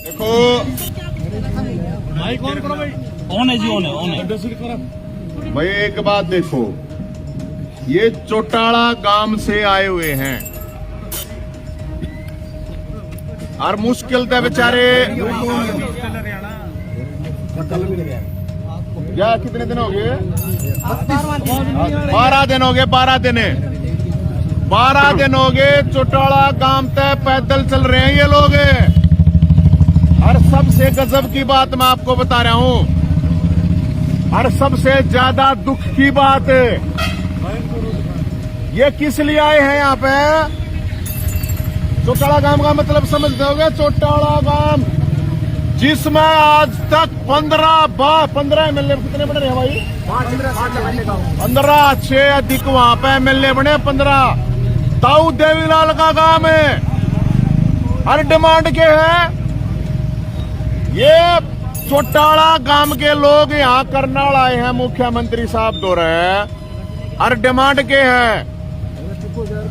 देखो ऑन है जी, ऑन है। भाई एक बात देखो, ये चौटाला गांव से आए हुए हैं और मुश्किल थे बेचारे। क्या कितने दिन हो गए? 12 दिन हो गए। 12 दिन हो गए चौटाला गांव तक पैदल चल रहे हैं ये लोग। और सबसे गजब की बात मैं आपको बता रहा हूं, और सबसे ज्यादा दुख की बात, ये किस लिए आए हैं यहाँ पे? चौटाला गांव का मतलब समझते होगे? चौटाला गांव जिसमें आज तक 15 एमएलए कितने बने रहे भाई? 15 6 अधिक वहां पे एमएलए बने 15। ताऊ देवीलाल का गांव है। हर डिमांड के है ये चौटाला गांव के लोग यहाँ करनाल आए हैं, मुख्यमंत्री साहब दो रहे। और डिमांड के है,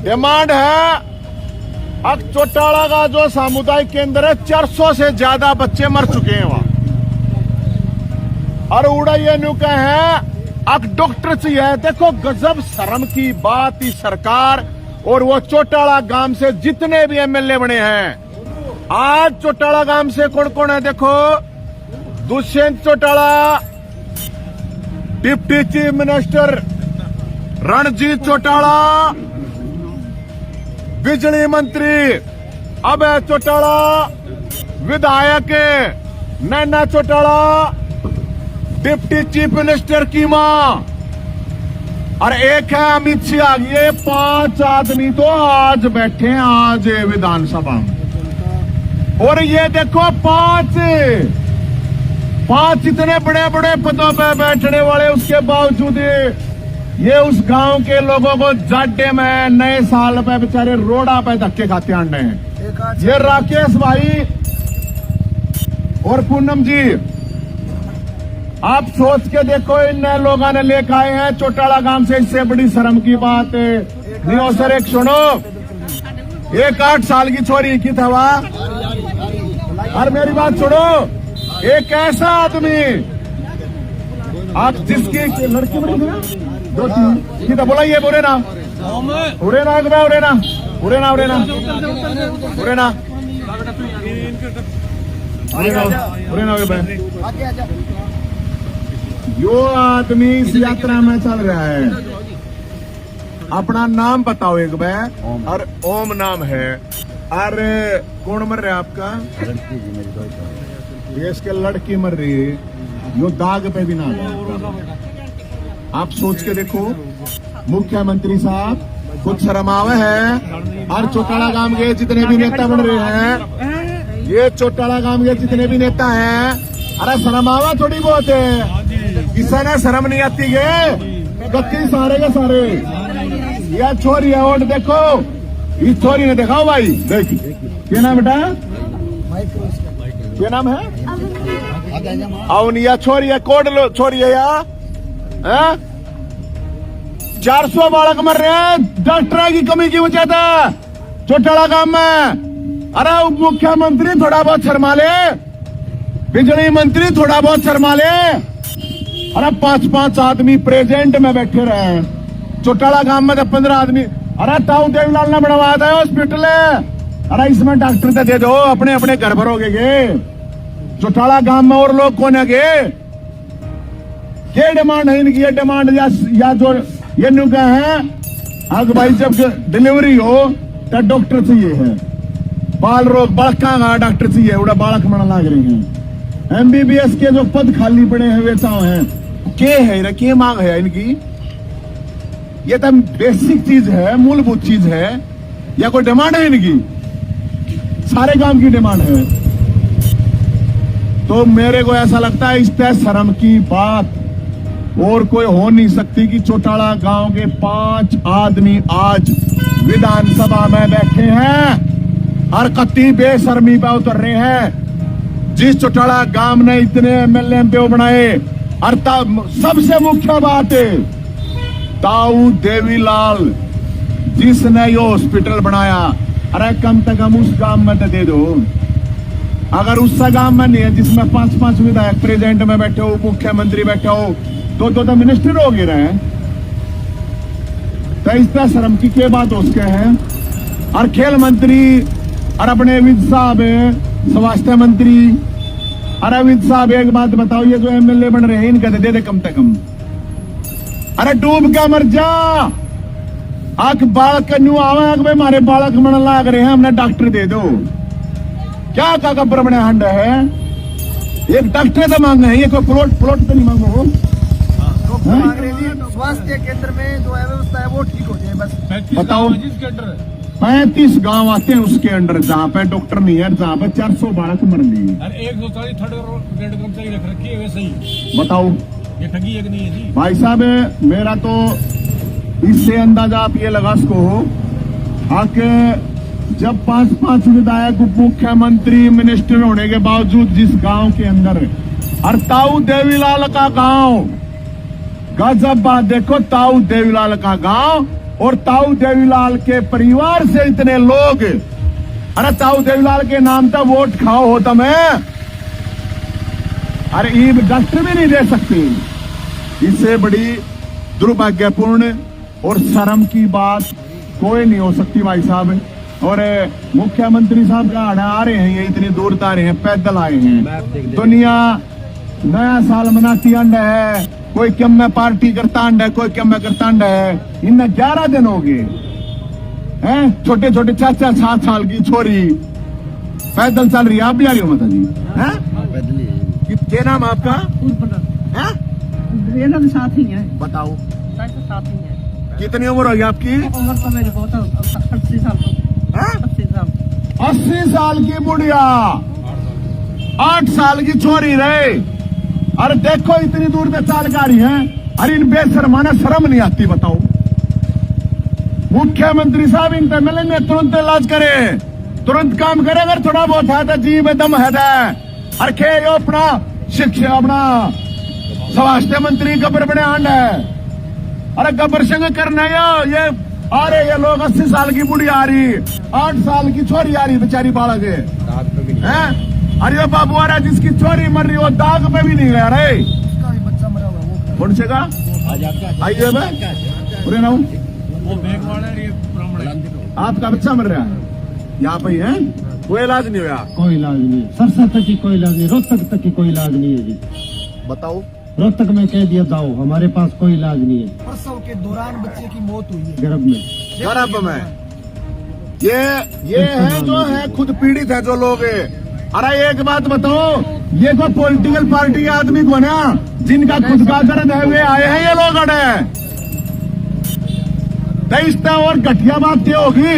डिमांड है अब चौटाला का जो सामुदायिक केंद्र है 400 से ज्यादा बच्चे मर चुके हैं वहां। और उड़ा ये न्यू का है अब डॉक्टर चाहिए। देखो गजब शर्म की बात ही सरकार और वो चौटाला गांव से जितने भी एमएलए बने हैं। आज चौटाला गांव से कौन कौन है देखो? Dushyant Chautala, deputy chief minister Ranjit Chautala, बिजली मंत्री अभय चौटाला, विधायक Naina Chautala, deputy chief minister की मां, और एक है अमित शाह। ये 5 आदमी तो आज बैठे हैं आज विधानसभा में। और ये देखो 5 इतने बड़े बड़े पदों पे बैठने वाले, उसके बावजूद ये उस गांव के लोगों को जाडे में नए साल पे बेचारे रोड़ा पे धक्के खाते आंडे हैं। ये राकेश भाई और पूनम जी, आप सोच के देखो, इन नए लोगों ने लेकर आए हैं चौटाला गांव से। इससे बड़ी शर्म की बात नहीं हो सर। एक सुनो, एक 8 साल की छोरी की था वहां। और मेरी बात सुनो, एक ऐसा आदमी आप जिसकी लड़की बड़ी ना की था, बोला ये बोरे ना यो आदमी इस यात्रा में चल रहा है। अपना नाम बताओ एक बार। और ओम नाम है। अरे कौन मर रहा है आपका? ये इसके लड़की मर रही है। यो दाग पे भी ना है। आप सोच के देखो, मुख्यमंत्री साहब कुछ शर्मावे है। और चौटाला गांव के जितने भी नेता बन रहे हैं, ये चौटाला गांव के जितने भी नेता हैं, अरे शर्मावा थोड़ी बहुत है। किसी ने शर्म नहीं आती है? कत्ती सारे के सारे यह छोरी है। और देखो इस छोरी ने देखा भाई, देख क्या नाम बेटा? क्या नाम है? अवनिया छोरी है, कोड छोरी है यार। 400 बालक मर रहे हैं डॉक्टर की कमी की वजह से चौटाला गांव में। अरे उप मुख्यमंत्री थोड़ा बहुत शर्मा ले, बिजली मंत्री थोड़ा बहुत शर्मा ले। अरे 5 आदमी प्रेजेंट में बैठे रहे चौटाला गांव में, तो 15 आदमी। अरे ताऊ देवीलाल ने बनवाया था हॉस्पिटल। अरे इसमें डॉक्टर तो दे दो, अपने अपने घर भरोगे गे। चौटाला गांव में और लोग कौन है गे? ये डिमांड है इनकी। ये डिमांड या जो ये नुका है, आज भाई जब डिलीवरी हो तो डॉक्टर चाहिए है। बाल रोग बालका का डॉक्टर चाहिए, उड़ा बालक मना लाग रही है। एमबीबीएस के जो पद खाली पड़े हैं वैसा है। के मांग है इनकी? ये तो बेसिक चीज है, मूलभूत चीज है, या कोई डिमांड है इनकी? सारे काम की डिमांड है। तो मेरे को ऐसा लगता है इस पे शर्म की बात और कोई हो नहीं सकती कि चौटाला गांव के 5 आदमी आज विधानसभा में बैठे हैं और कत्ती बेशर्मी पे उतर रहे हैं। जिस चौटाला गांव ने इतने एमएलए बनाए, और सबसे मुख्य बात है ताऊ देवीलाल जिसने ये हॉस्पिटल बनाया, अरे कम से कम उस गांव में तो दे दो। अगर उस गांव में नहीं है जिसमें 5-5 विधायक प्रेजेंट में बैठे हो, मुख्यमंत्री बैठे हो, तो मिनिस्टर हो गए रहे। तो इस तरह शर्म की क्या बात हो सके है। और खेल मंत्री और अपने विद साहब स्वास्थ्य मंत्री, अरे विद साहब एक बात बताओ, ये जो एमएलए बन रहे हैं इनका दे दे कम से कम। अरे डूब का मर जा, आंख बालक न्यू आवे आंख में मारे बालक मन लाग रहे हैं, हमने डॉक्टर दे दो। क्या का गब्बर बने हंड है, एक डॉक्टर तो मांग है, ये कोई प्लॉट तो नहीं मांगो। स्वास्थ्य केंद्र में जो है व्यवस्था है वो ठीक हो जाए बस। बताओ 35 गांव आते हैं उसके अंडर जहाँ पे डॉक्टर नहीं है, जहाँ पे 400 बालक मर गई। 140 थर्ड ग्रेड कर्मचारी रख रखी है, वैसे ही बताओ ये ठगी है कि नहीं है जी? भाई साहब मेरा तो इससे अंदाजा आप ये लगा सको हो कि जब 5-5 विधायक उप मुख्यमंत्री मिनिस्टर होने के बावजूद जिस गांव के अंदर और ताऊ देवीलाल का गांव, गजब बात देखो, ताऊ देवीलाल का गांव और ताऊ देवीलाल के परिवार से इतने लोग, अरे ताऊ देवीलाल के नाम तक वोट खाओ हो तो मैं, अरे ईद डॉक्टर भी नहीं दे सकती। इससे बड़ी दुर्भाग्यपूर्ण और शर्म की बात कोई नहीं हो सकती भाई साहब। और मुख्यमंत्री साहब का आ रहे हैं, ये इतनी दूर से आ रहे हैं, पैदल आए हैं। दुनिया नया साल मनाती अंड है, कोई कम में पार्टी करता अंड है, कोई कम में करता अंड है। इनमें 11 दिन हो गए हैं, छोटे छोटे 4-4 साल की छोरी पैदल चल रही है। आप भी आ रही हो माता जी? क्या नाम आपका? साथ ही है। बताओ साथ ही है। कितनी उम्र होगी आपकी? उम्र तो मेरी बहुत 80 साल। 80 साल की बुढ़िया 8 साल की छोरी रहे। अरे देखो इतनी दूर से चालकारी है, अरे इन बेशर्माना शर्म नहीं आती। बताओ मुख्यमंत्री साहब इन पे मिलेंगे, तुरंत इलाज करे, तुरंत काम करे। अगर थोड़ा बहुत है तो जी में दम है। अरे खे यो अपना शिक्षा, अपना स्वास्थ्य मंत्री गब्बर बने आंड है। अरे गब्बर संग करना ये अरे ये लोग 80 साल की बुढ़ी आ रही, 8 साल की छोरी आ रही, बेचारी बालक है। अरे ये बाबू आ रहा जिसकी छोरी मर रही, वो दाग पे भी नहीं गया रे। बच्चा मरा हुआ वो कौन से का आइए पूरे नाम वो बैग वाला है, ये ब्राह्मण। आपका बच्चा मर रहा है, यहाँ पे ही है, कोई इलाज नहीं हुआ? कोई इलाज नहीं, सरसा तक की कोई इलाज नहीं, रोहतक तक की कोई इलाज नहीं है जी। बताओ रोहतक में कह दिया जाओ, हमारे पास कोई इलाज नहीं है। प्रसव के दौरान बच्चे की मौत हुई है गर्भ में। गर्भ में ये है जो है खुद पीड़ित है जो लोग। अरे एक बात बताओ, ये कोई पॉलिटिकल पार्टी के आदमी को ना जिनका खुद का दर्द है वे आए हैं ये लोग। अड़े तेईसता और घटिया बात क्या होगी,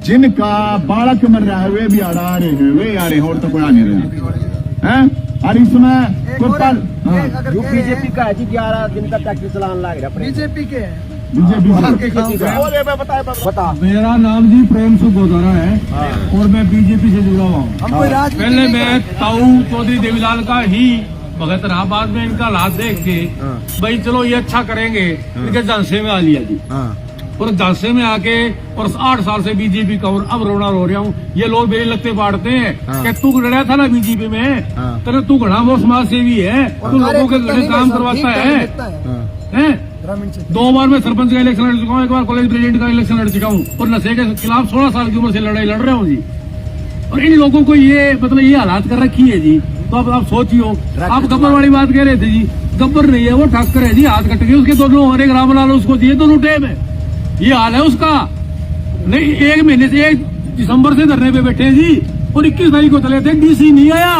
जिनका बालक मर रहा है वे भी अड़ा रहे हैं, वे आ रहे हैं, और तो कोई आ नहीं रहे हैं। और इसमें जो बीजेपी का है जी, 11 दिन का टैक्सी चलान लग रहा है। बीजेपी के है। बीजेपी बता। मेरा नाम जी प्रेम सुगोदरा है और मैं बीजेपी से जुड़ा हुआ हूँ। हम कोई राजनीति पहले मैं ताऊ चौधरी देवीलाल का ही भगत रहा, बाद में इनका हालात देख के भाई चलो ये अच्छा करेंगे, इनके झांसे में आ लिया जी। और झांसे में आके और 8 साल से बीजेपी का, और अब रोना रो रहा हूँ। ये लोग मेरी लगते बांटते हैं कि तू लड़ा था ना बीजेपी में, तेरे तू घड़ा वो समाज सेवी है, तू लोगों के घर काम करवाता है। 2 बार मैं सरपंच का इलेक्शन लड़ चुका हूँ, 1 बार कॉलेज प्रेसिडेंट का इलेक्शन लड़ चुका हूँ, और नशे के खिलाफ 16 साल की उम्र से लड़ाई लड़ रहा हूँ जी। और इन लोगों को ये मतलब ये हालात कर रखी है जी। तो अब आप सोचियो, आप गब्बर वाली बात कह रहे थे जी, गब्बर नहीं है वो, ठक्कर है जी, हाथ कट गए उसके दोनों, और एक रामलाल उसको दिए दोनों टेम है। ये हाल है उसका। नहीं 1 महीने से 1 दिसंबर से धरने पे बैठे हैं जी, और 21 तारीख को चले थे। डीसी नहीं आया,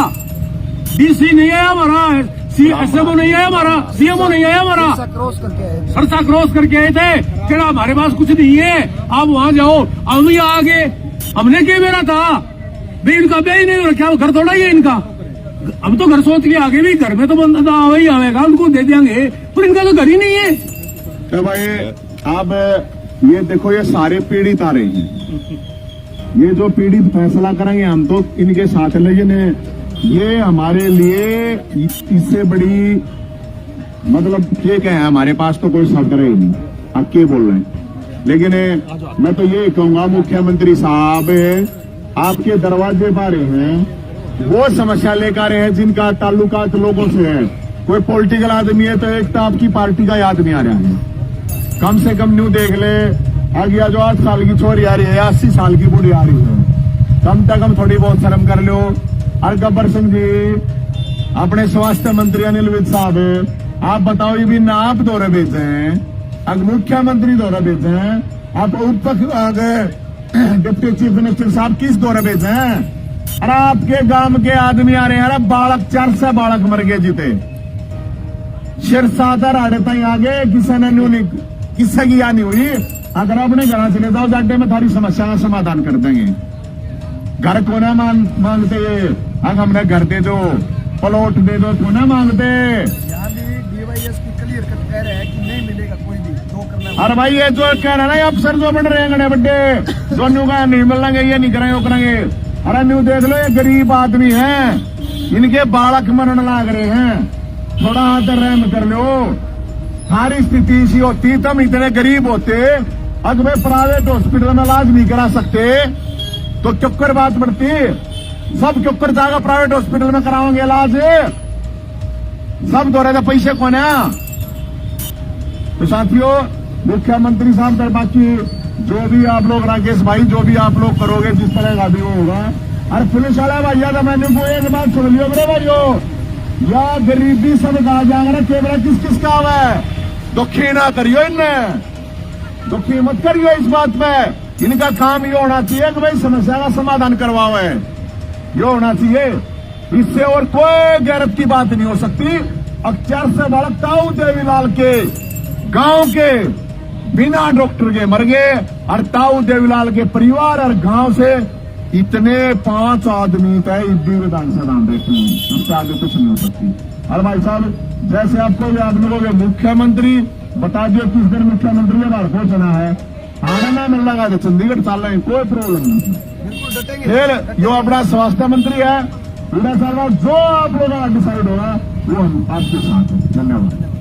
डीसी नहीं आया हमारा, एसएमओ नहीं आया हमारा, सीएमओ नहीं आया हमारा, सरसा क्रॉस करके आए थे। क्या हमारे पास कुछ नहीं है, आप वहां जाओ। हम भी आगे हमने क्या मेरा था भाई, इनका ब्याह ही नहीं रखा, घर थोड़ा ही है इनका। अब तो घर सोच के आगे भी, घर में तो बंदा आवे ही आवेगा, उनको दे देंगे, पर इनका तो घर ही नहीं है। तो भाई अब ये देखो, ये सारे पीड़ित आ रहे हैं, ये जो पीड़ित फैसला करेंगे हम तो इनके साथ, लेकिन ये हमारे लिए इससे बड़ी मतलब क्या है, हमारे पास तो कोई सदर ही नहीं। आप क्या बोल रहे हैं? लेकिन मैं तो ये कहूंगा मुख्यमंत्री साहब आपके दरवाजे पर हैं, वो समस्या लेकर हैं जिनका ताल्लुकात लोगों से है। कोई पॉलिटिकल आदमी है तो एक तो आपकी पार्टी का आदमी आ रहा है, कम से कम न्यू देख ले, आ गया जो 8 साल की छोरी आ रही है, 80 साल की बूढ़ी आ रही है, कम से कम थोड़ी बहुत शर्म कर लो। और गब्बर सिंह जी, अपने स्वास्थ्य मंत्री अनिल विज साहब, आप बताओ ये भी ना आप दौरे भेजे हैं, अब मुख्यमंत्री दौरे भेजे हैं, आप डिप्टी चीफ मिनिस्टर साहब किस दौरे भेजे हैं? अरे आपके गांव के आदमी आ रहे हैं, अरे बालक 4 से बालक मर गए जीते, सिरसादर आड़े ही आगे किसी ने नहीं, किससे की या नहीं हुई। अगर अपने घर चले जाओ जाड्डे में थारी समस्या का समाधान कर देंगे। घर को ना मांगते, अगर हमने घर दे दो, प्लॉट दे दो, तो ना मांगते। यहाँ भी DYS की क्लियर कट कह रहे हैं कि नहीं मिलेगा कोई भी, जो करना अरे भाई ये जो कह रहे हैं ना अफसर जो बन रहे हैं गणे बड्डे, जो न्यू का नहीं मिलेंगे, ये नहीं करेंगे वो करेंगे। अरे न्यू देख लो, ये गरीब आदमी हैं, इनके बालक मरण लाग रहे हैं, थोड़ा हाथ रहम कर लो। हमारी स्थिति इसी होती, तुम इतने गरीब होते, अगर वे प्राइवेट हॉस्पिटल में इलाज नहीं करा सकते तो चक्कर बात बढ़ती, सब चक्कर जाकर प्राइवेट हॉस्पिटल में कराओगे इलाज, सब दौरे का पैसे कौन है? तो साथियों, मुख्यमंत्री साहब तर बाकी जो भी आप लोग, राकेश भाई, जो भी आप लोग करोगे जिस तरह का भी वो होगा। अरे पुलिस वाला भैया तो मैंने वो एक बात सुन लियो मेरे भाइयों, या गरीबी सब कहा जाएगा, केवल किस किस का है, दुखी ना करियो, इनने दुखी मत करियो इस बात पे। इनका काम ये होना चाहिए कि भाई समस्या का समाधान करवाओ, है ये होना चाहिए, इससे और कोई गैरत की बात नहीं हो सकती। अक्षर से बालक ताऊ देवीलाल के गांव के बिना डॉक्टर के मर गए, और ताऊ देवीलाल के परिवार और गांव से इतने 5 आदमी तय विधानसभा दान देते हैं, उससे आगे कुछ नहीं हो सकती। और भाई साहब, जैसे आपको भी आप लोगों के मुख्यमंत्री बता दियो किस दिन मुख्यमंत्री के बाहर पहुंचना है, आना ना मिलना का चंडीगढ़ चल रहे हैं, कोई प्रॉब्लम नहीं। बिल्कुल डटेंगे। फिर जो अपना स्वास्थ्य मंत्री है, पूरा साल जो आप लोगों का डिसाइड होगा वो हम आपके साथ हैं। धन्यवाद।